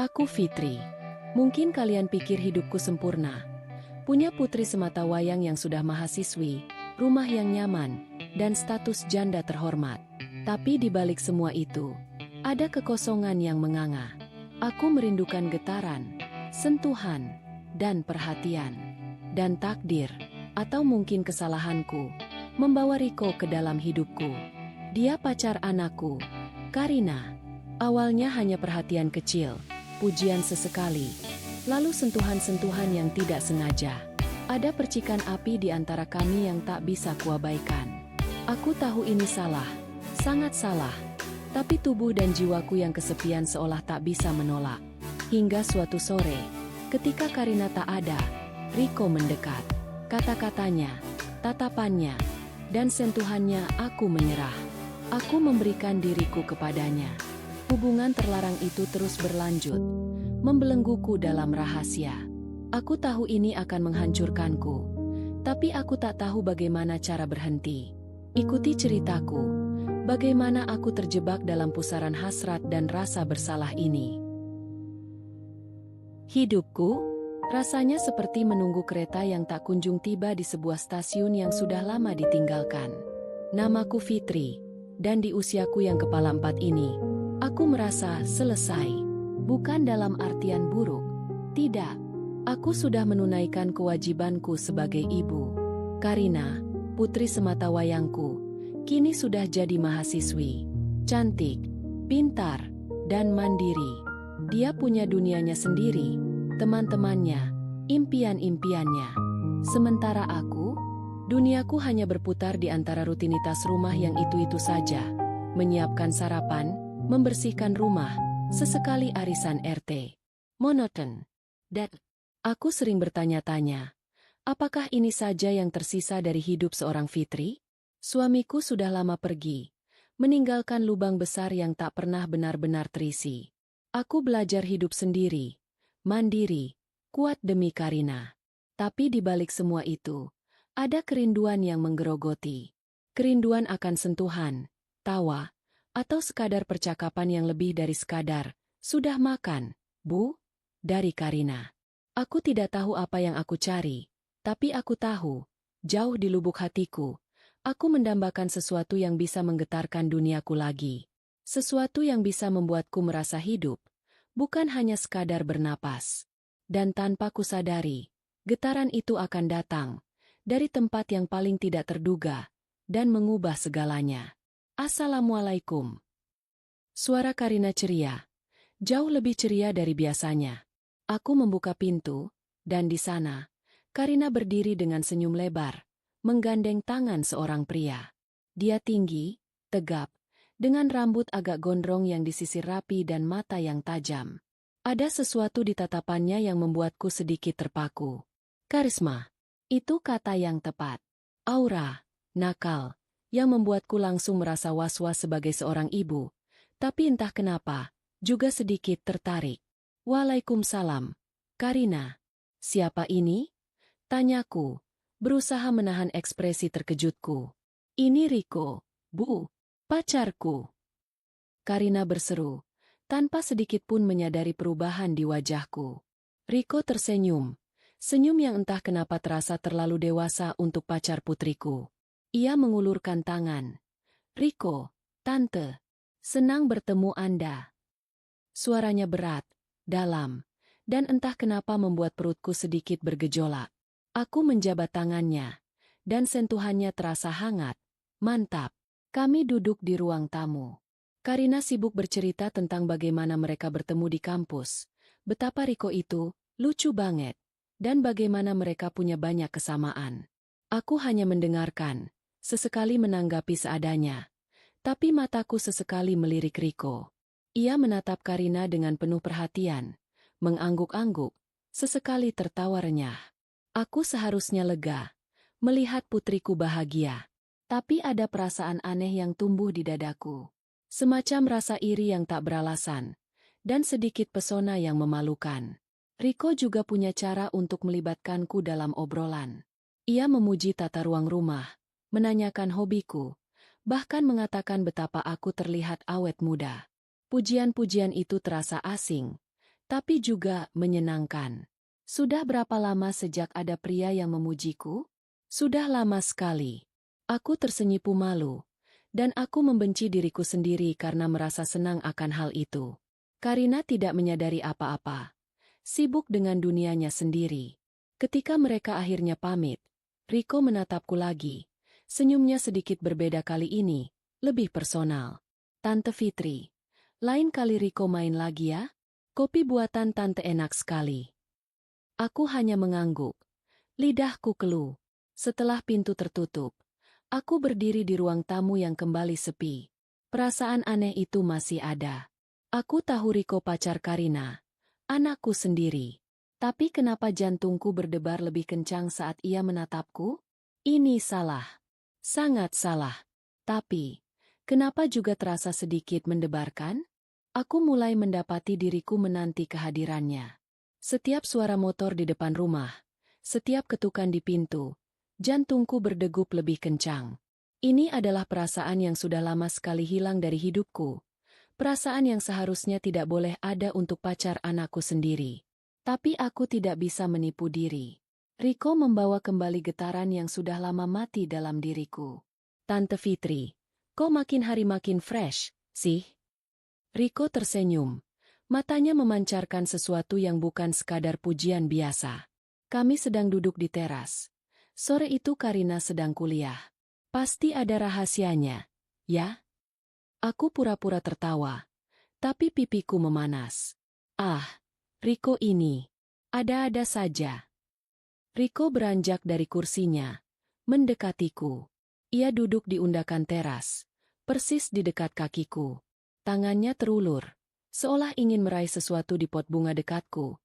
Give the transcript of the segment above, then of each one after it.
Aku Fitri. Mungkin kalian pikir hidupku sempurna. Punya putri sematawayang yang sudah mahasiswi, rumah yang nyaman, dan status janda terhormat. Tapi di balik semua itu, ada kekosongan yang menganga. Aku merindukan getaran, sentuhan, dan perhatian. Dan takdir, atau mungkin kesalahanku, membawa Riko ke dalam hidupku. Dia pacar anakku, Karina. Awalnya hanya perhatian kecil, pujian sesekali, lalu sentuhan-sentuhan yang tidak sengaja. Ada percikan api di antara kami yang tak bisa kuabaikan. Aku tahu ini salah, sangat salah. Tapi tubuh dan jiwaku yang kesepian seolah tak bisa menolak. Hingga suatu sore, ketika Karina tak ada, Riko mendekat. Kata-katanya, tatapannya, dan sentuhannya aku menyerah. Aku memberikan diriku kepadanya. Hubungan terlarang itu terus berlanjut, membelengguku dalam rahasia. Aku tahu ini akan menghancurkanku, tapi aku tak tahu bagaimana cara berhenti. Ikuti ceritaku, bagaimana aku terjebak dalam pusaran hasrat dan rasa bersalah ini. Hidupku, rasanya seperti menunggu kereta yang tak kunjung tiba di sebuah stasiun yang sudah lama ditinggalkan. Namaku Fitri, dan di usiaku yang kepala 4 ini, aku merasa selesai. Bukan dalam artian buruk. Tidak. Aku sudah menunaikan kewajibanku sebagai ibu. Karina, putri sematawayangku, kini sudah jadi mahasiswi. Cantik, pintar, dan mandiri. Dia punya dunianya sendiri, teman-temannya, impian-impiannya. Sementara aku, duniaku hanya berputar di antara rutinitas rumah yang itu-itu saja. Menyiapkan sarapan, membersihkan rumah, sesekali arisan RT. Monoton. Dan aku sering bertanya-tanya, apakah ini saja yang tersisa dari hidup seorang Fitri? Suamiku sudah lama pergi, meninggalkan lubang besar yang tak pernah benar-benar terisi. Aku belajar hidup sendiri, mandiri, kuat demi Karina. Tapi di balik semua itu, ada kerinduan yang menggerogoti. Kerinduan akan sentuhan, tawa, atau sekadar percakapan yang lebih dari sekadar, "Sudah makan, Bu?" dari Karina. Aku tidak tahu apa yang aku cari, tapi aku tahu, jauh di lubuk hatiku, aku mendambakan sesuatu yang bisa menggetarkan duniaku lagi. Sesuatu yang bisa membuatku merasa hidup, bukan hanya sekadar bernapas. Dan tanpa kusadari, getaran itu akan datang, dari tempat yang paling tidak terduga, dan mengubah segalanya. Assalamualaikum. Suara Karina ceria, jauh lebih ceria dari biasanya. Aku membuka pintu, dan di sana, Karina berdiri dengan senyum lebar, menggandeng tangan seorang pria. Dia tinggi, tegap, dengan rambut agak gondrong yang disisir rapi dan mata yang tajam. Ada sesuatu di tatapannya yang membuatku sedikit terpaku. Karisma, itu kata yang tepat. Aura, nakal, yang membuatku langsung merasa was-was sebagai seorang ibu, tapi entah kenapa, juga sedikit tertarik. Waalaikumsalam, Karina. Siapa ini? Tanyaku, berusaha menahan ekspresi terkejutku. Ini Riko, Bu, pacarku. Karina berseru, tanpa sedikit pun menyadari perubahan di wajahku. Riko tersenyum, senyum yang entah kenapa terasa terlalu dewasa untuk pacar putriku. Ia mengulurkan tangan. Riko, Tante, senang bertemu Anda. Suaranya berat, dalam, dan entah kenapa membuat perutku sedikit bergejolak. Aku menjabat tangannya, dan sentuhannya terasa hangat, mantap. Kami duduk di ruang tamu. Karina sibuk bercerita tentang bagaimana mereka bertemu di kampus, betapa Riko itu lucu banget, dan bagaimana mereka punya banyak kesamaan. Aku hanya mendengarkan, sesekali menanggapi seadanya, tapi mataku sesekali melirik Riko. Ia menatap Karina dengan penuh perhatian, mengangguk-angguk, sesekali tertawa renyah. Aku seharusnya lega, melihat putriku bahagia. Tapi ada perasaan aneh yang tumbuh di dadaku. Semacam rasa iri yang tak beralasan, dan sedikit pesona yang memalukan. Riko juga punya cara untuk melibatkanku dalam obrolan. Ia memuji tata ruang rumah, menanyakan hobiku, bahkan mengatakan betapa aku terlihat awet muda. Pujian-pujian itu terasa asing, tapi juga menyenangkan. Sudah berapa lama sejak ada pria yang memujiku? Sudah lama sekali. Aku tersenyipu malu, dan aku membenci diriku sendiri karena merasa senang akan hal itu. Karina tidak menyadari apa-apa, sibuk dengan dunianya sendiri. Ketika mereka akhirnya pamit, Riko menatapku lagi. Senyumnya sedikit berbeda kali ini, lebih personal. Tante Fitri, lain kali Riko main lagi ya? Kopi buatan tante enak sekali. Aku hanya mengangguk. Lidahku keluh. Setelah pintu tertutup, aku berdiri di ruang tamu yang kembali sepi. Perasaan aneh itu masih ada. Aku tahu Riko pacar Karina, anakku sendiri. Tapi kenapa jantungku berdebar lebih kencang saat ia menatapku? Ini salah. Sangat salah. Tapi, kenapa juga terasa sedikit mendebarkan? Aku mulai mendapati diriku menanti kehadirannya. Setiap suara motor di depan rumah, setiap ketukan di pintu, jantungku berdegup lebih kencang. Ini adalah perasaan yang sudah lama sekali hilang dari hidupku. Perasaan yang seharusnya tidak boleh ada untuk pacar anakku sendiri. Tapi aku tidak bisa menipu diri. Riko membawa kembali getaran yang sudah lama mati dalam diriku. Tante Fitri, kok makin hari makin fresh, sih? Riko tersenyum. Matanya memancarkan sesuatu yang bukan sekadar pujian biasa. Kami sedang duduk di teras. Sore itu Karina sedang kuliah. Pasti ada rahasianya, ya? Aku pura-pura tertawa. Tapi pipiku memanas. Ah, Riko ini. Ada-ada saja. Riko beranjak dari kursinya. Mendekatiku. Ia duduk di undakan teras. Persis di dekat kakiku. Tangannya terulur. Seolah ingin meraih sesuatu di pot bunga dekatku,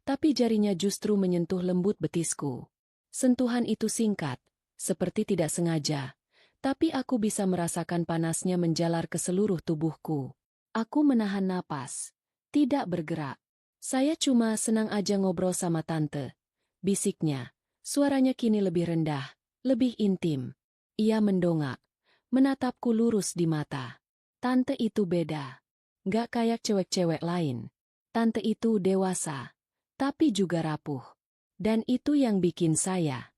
tapi jarinya justru menyentuh lembut betisku. Sentuhan itu singkat, seperti tidak sengaja, tapi aku bisa merasakan panasnya menjalar ke seluruh tubuhku. Aku menahan napas, tidak bergerak. Saya cuma senang aja ngobrol sama tante, bisiknya. Suaranya kini lebih rendah, lebih intim. Ia mendongak, menatapku lurus di mata. Tante itu beda. Gak kayak cewek-cewek lain. Tante itu dewasa, tapi juga rapuh. Dan itu yang bikin saya.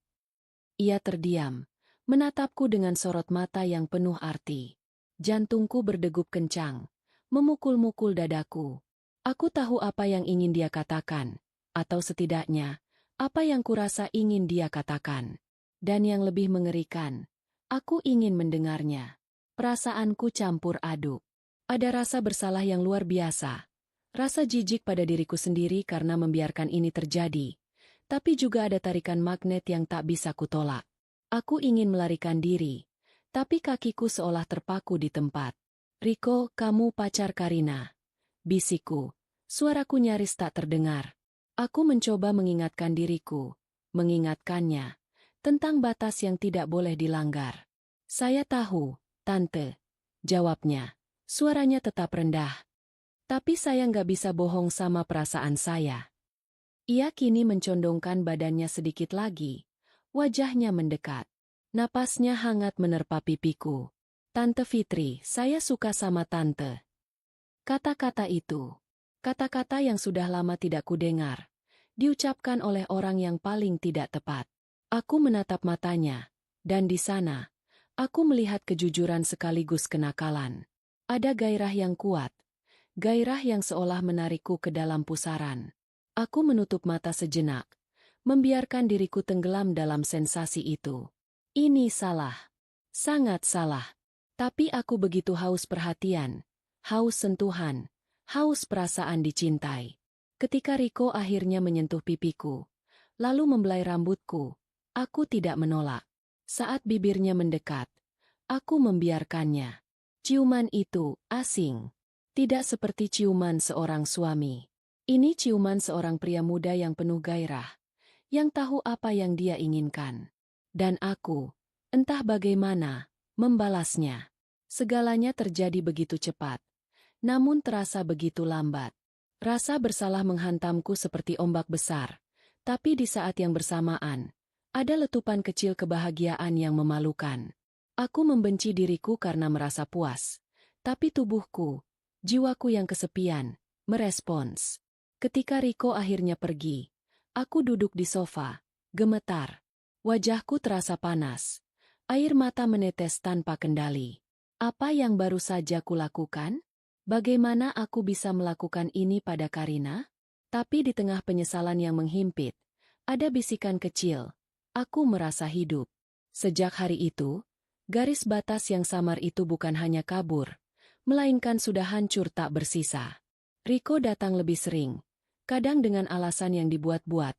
Ia terdiam, menatapku dengan sorot mata yang penuh arti. Jantungku berdegup kencang, memukul-mukul dadaku. Aku tahu apa yang ingin dia katakan, atau setidaknya, apa yang kurasa ingin dia katakan. Dan yang lebih mengerikan, aku ingin mendengarnya. Perasaanku campur aduk. Ada rasa bersalah yang luar biasa. Rasa jijik pada diriku sendiri karena membiarkan ini terjadi. Tapi juga ada tarikan magnet yang tak bisa kutolak. Aku ingin melarikan diri. Tapi kakiku seolah terpaku di tempat. Riko, kamu pacar Karina. Bisikku. Suaraku nyaris tak terdengar. Aku mencoba mengingatkan diriku. Mengingatkannya. Tentang batas yang tidak boleh dilanggar. Saya tahu, Tante. Jawabnya. Suaranya tetap rendah. Tapi saya nggak bisa bohong sama perasaan saya. Ia kini mencondongkan badannya sedikit lagi. Wajahnya mendekat. Napasnya hangat menerpa pipiku. Tante Fitri, saya suka sama Tante. Kata-kata itu. Kata-kata yang sudah lama tidak kudengar. Diucapkan oleh orang yang paling tidak tepat. Aku menatap matanya. Dan di sana, aku melihat kejujuran sekaligus kenakalan. Ada gairah yang kuat, gairah yang seolah menarikku ke dalam pusaran. Aku menutup mata sejenak, membiarkan diriku tenggelam dalam sensasi itu. Ini salah, sangat salah. Tapi aku begitu haus perhatian, haus sentuhan, haus perasaan dicintai. Ketika Riko akhirnya menyentuh pipiku, lalu membelai rambutku, aku tidak menolak. Saat bibirnya mendekat, aku membiarkannya. Ciuman itu asing. Tidak seperti ciuman seorang suami. Ini ciuman seorang pria muda yang penuh gairah, yang tahu apa yang dia inginkan. Dan aku, entah bagaimana, membalasnya. Segalanya terjadi begitu cepat, namun terasa begitu lambat. Rasa bersalah menghantamku seperti ombak besar, tapi di saat yang bersamaan, ada letupan kecil kebahagiaan yang memalukan. Aku membenci diriku karena merasa puas, tapi tubuhku, jiwaku yang kesepian, merespons. Ketika Riko akhirnya pergi, aku duduk di sofa, gemetar. Wajahku terasa panas. Air mata menetes tanpa kendali. Apa yang baru saja kulakukan? Bagaimana aku bisa melakukan ini pada Karina? Tapi di tengah penyesalan yang menghimpit, ada bisikan kecil. Aku merasa hidup. Sejak hari itu, garis batas yang samar itu bukan hanya kabur, melainkan sudah hancur tak bersisa. Riko datang lebih sering, kadang dengan alasan yang dibuat-buat,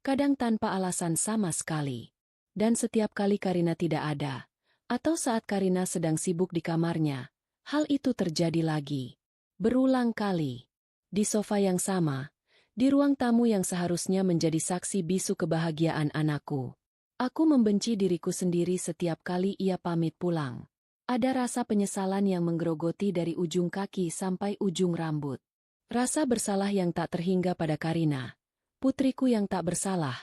kadang tanpa alasan sama sekali. Dan setiap kali Karina tidak ada, atau saat Karina sedang sibuk di kamarnya, hal itu terjadi lagi. Berulang kali. Di sofa yang sama, di ruang tamu yang seharusnya menjadi saksi bisu kebahagiaan anakku. Aku membenci diriku sendiri setiap kali ia pamit pulang. Ada rasa penyesalan yang menggerogoti dari ujung kaki sampai ujung rambut. Rasa bersalah yang tak terhingga pada Karina, putriku yang tak bersalah,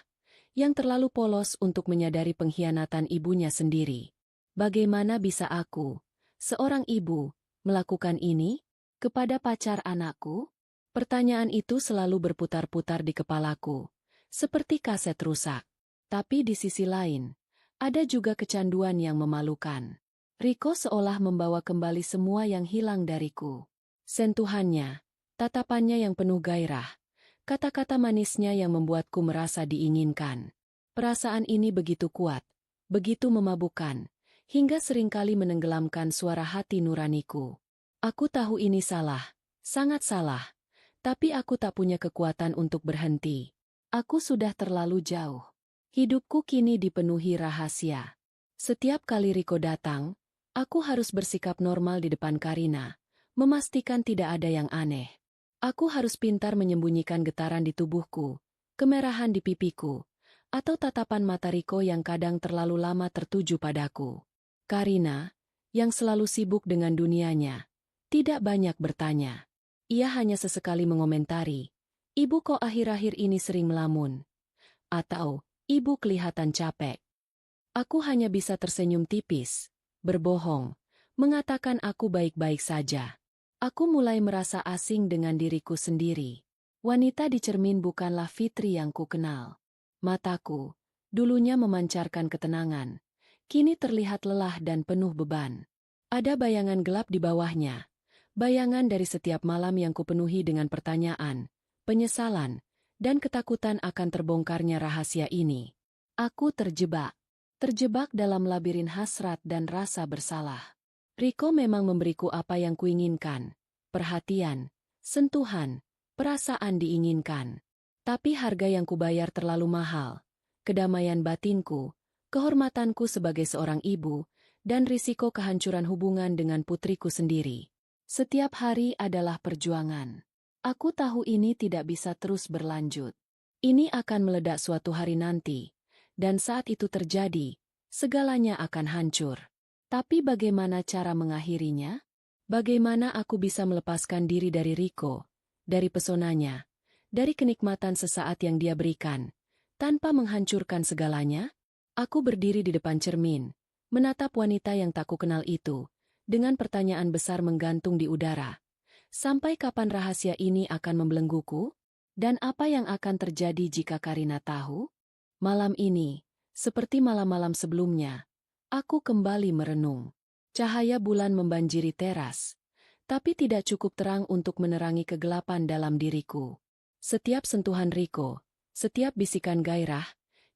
yang terlalu polos untuk menyadari pengkhianatan ibunya sendiri. Bagaimana bisa aku, seorang ibu, melakukan ini kepada pacar anakku? Pertanyaan itu selalu berputar-putar di kepalaku, seperti kaset rusak. Tapi di sisi lain, ada juga kecanduan yang memalukan. Riko seolah membawa kembali semua yang hilang dariku. Sentuhannya, tatapannya yang penuh gairah, kata-kata manisnya yang membuatku merasa diinginkan. Perasaan ini begitu kuat, begitu memabukkan, hingga seringkali menenggelamkan suara hati nuraniku. Aku tahu ini salah, sangat salah, tapi aku tak punya kekuatan untuk berhenti. Aku sudah terlalu jauh. Hidupku kini dipenuhi rahasia. Setiap kali Riko datang, aku harus bersikap normal di depan Karina, memastikan tidak ada yang aneh. Aku harus pintar menyembunyikan getaran di tubuhku, kemerahan di pipiku, atau tatapan mata Riko yang kadang terlalu lama tertuju padaku. Karina, yang selalu sibuk dengan dunianya, tidak banyak bertanya. Ia hanya sesekali mengomentari, "Ibu kok akhir-akhir ini sering melamun?" Atau, "Ibu kelihatan capek." Aku hanya bisa tersenyum tipis, berbohong, mengatakan aku baik-baik saja. Aku mulai merasa asing dengan diriku sendiri. Wanita di cermin bukanlah Fitri yang kukenal. Mataku, dulunya memancarkan ketenangan, kini terlihat lelah dan penuh beban. Ada bayangan gelap di bawahnya, bayangan dari setiap malam yang kupenuhi dengan pertanyaan, penyesalan, dan ketakutan akan terbongkarnya rahasia ini. Aku terjebak dalam labirin hasrat dan rasa bersalah. Riko memang memberiku apa yang kuinginkan, perhatian, sentuhan, perasaan diinginkan. Tapi harga yang kubayar terlalu mahal, kedamaian batinku, kehormatanku sebagai seorang ibu, dan risiko kehancuran hubungan dengan putriku sendiri. Setiap hari adalah perjuangan. Aku tahu ini tidak bisa terus berlanjut. Ini akan meledak suatu hari nanti, dan saat itu terjadi, segalanya akan hancur. Tapi bagaimana cara mengakhirinya? Bagaimana aku bisa melepaskan diri dari Riko, dari pesonanya, dari kenikmatan sesaat yang dia berikan, tanpa menghancurkan segalanya? Aku berdiri di depan cermin, menatap wanita yang tak kukenal itu, dengan pertanyaan besar menggantung di udara. Sampai kapan rahasia ini akan membelengguku? Dan apa yang akan terjadi jika Karina tahu? Malam ini, seperti malam-malam sebelumnya, aku kembali merenung. Cahaya bulan membanjiri teras, tapi tidak cukup terang untuk menerangi kegelapan dalam diriku. Setiap sentuhan Riko, setiap bisikan gairah,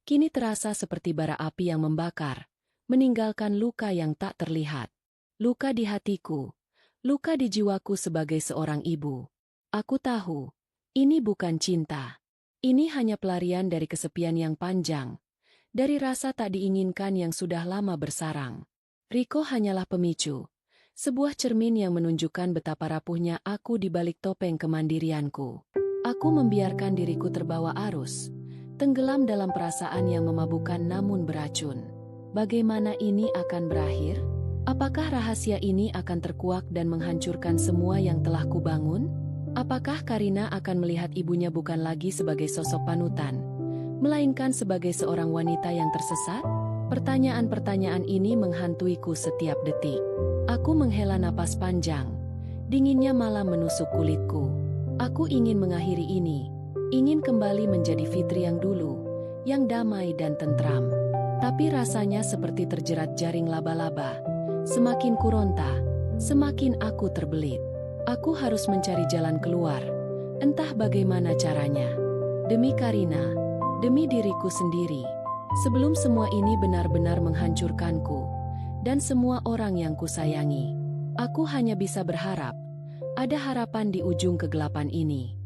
kini terasa seperti bara api yang membakar, meninggalkan luka yang tak terlihat. Luka di hatiku, luka di jiwaku sebagai seorang ibu. Aku tahu, ini bukan cinta. Ini hanya pelarian dari kesepian yang panjang, dari rasa tak diinginkan yang sudah lama bersarang. Riko hanyalah pemicu, sebuah cermin yang menunjukkan betapa rapuhnya aku di balik topeng kemandirianku. Aku membiarkan diriku terbawa arus, tenggelam dalam perasaan yang memabukkan namun beracun. Bagaimana ini akan berakhir? Apakah rahasia ini akan terkuak dan menghancurkan semua yang telah kubangun? Apakah Karina akan melihat ibunya bukan lagi sebagai sosok panutan, melainkan sebagai seorang wanita yang tersesat? Pertanyaan-pertanyaan ini menghantuiku setiap detik. Aku menghela napas panjang. Dinginnya malam menusuk kulitku. Aku ingin mengakhiri ini, ingin kembali menjadi Fitri yang dulu, yang damai dan tentram. Tapi rasanya seperti terjerat jaring laba-laba. Semakin kuronta, semakin aku terbelit. Aku harus mencari jalan keluar, entah bagaimana caranya. Demi Karina, demi diriku sendiri. Sebelum semua ini benar-benar menghancurkanku, dan semua orang yang kusayangi. Aku hanya bisa berharap, ada harapan di ujung kegelapan ini.